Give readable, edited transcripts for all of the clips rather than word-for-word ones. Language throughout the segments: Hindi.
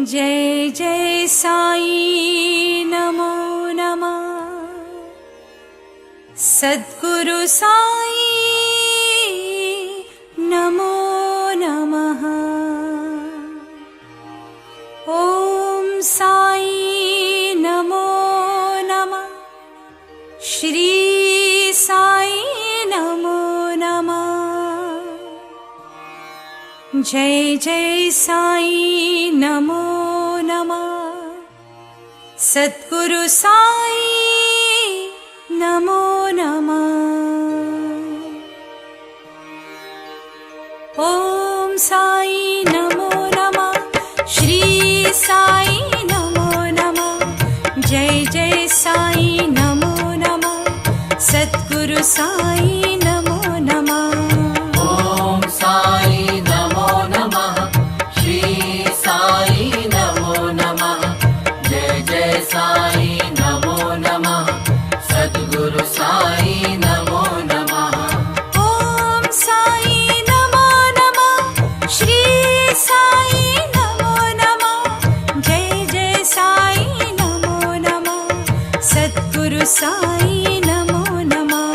जय जय साई नमो नमः। सद्गुरु साई नमो नमः। ओम साई नमो नमः। श्री साई नमो नमः। जय जय साई नमो नमः। सद्गुरु साई नमो नमः। ओम साई नमो नमः। श्री साई नमो नमः। जय जय साई नमो नमः। सद्गुरु साई नमो नमः। ओम साई नमो नमः। श्री साई नमो नमः। जय जय साई नमो नमः। सद्गुरु साई नमो नमः। ओम साई नमो नमः। श्री साई नमो नमः। जय जय साई नमो नमः। सद्गुरु साई नमो नमः।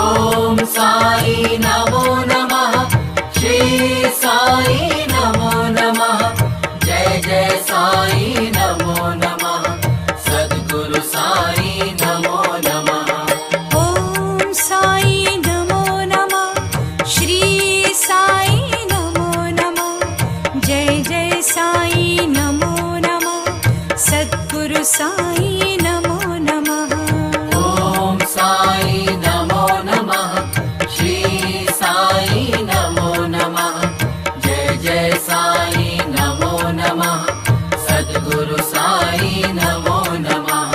ओम साई नमो नमः। श्री साई नमो नमः। जय जय साई नमो नमः। सद्गुरु साई नमो नमः। ओम साई नमो नमः। श्री साई नमो नमः। जय जय साई नमो नमः। सद्गुरु साई नमो नमः। ओम साई नमो नमः। श्री साई नमो नमः। जय जय साई नमो नमः। सद्गुरु साई नमो नमः।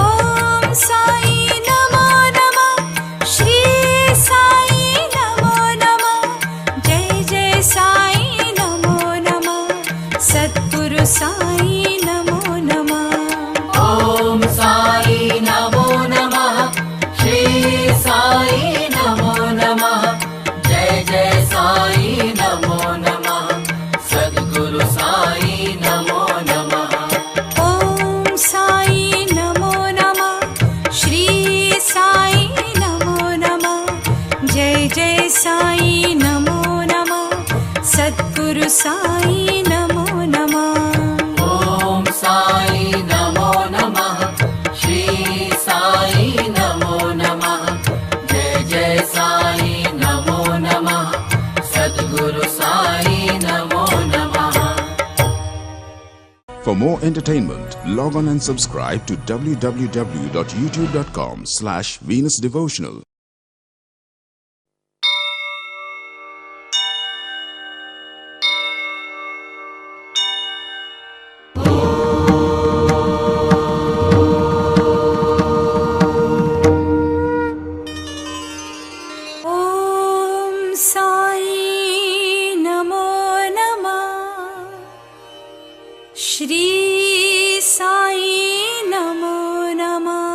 ओम साई नमो नमः। श्री साई नमो नमः। जय जय साई नमो नमः। सद्गुरु साई नमो नमः। ओम साई नमो नमः। श्री साई नमो नमः। जय जय साई नमो नमः। सद्गुरु साई नमो नमः। ओम साई नमो नमः। श्री साई नमो नमः। जय जय साई नमो नमः। सद्गुरु साई नमो नमः। ओम साई नमो नमः। श्री साई नमो नमः। जय जय साई नमो नमः। सद्गुरु साई नमो नमः। For more entertainment, log on and subscribe to www.youtube.com/Venus Devotional. ओम साई नमो नमः। श्री साई नमो नमः।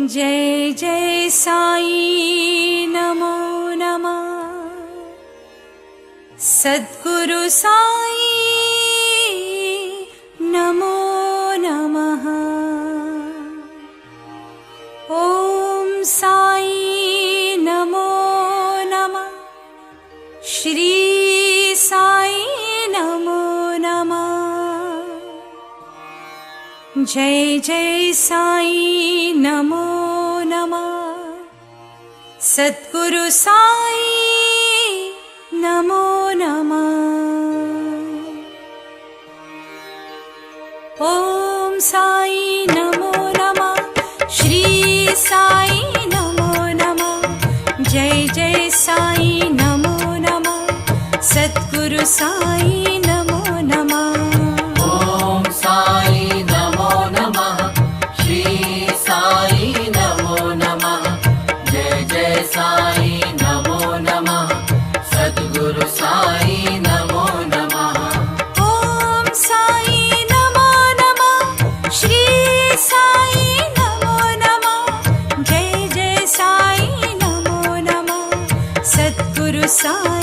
जय जय साई नमो नमः। सद्गुरु साई नमो नमः। ओम साई नमो नमः। श्री साई नमो नमः। जय जय साई नमो नमः। सद्गुरु साई नमो नमः। ओम साई नमो नमः। श्री साई नमो नमः। जय जय साई नमो नमः। सद्गुरु साई नमो नमः। श्री साई नमो नमः जय जय साई नमो नमः सद्गुरु साई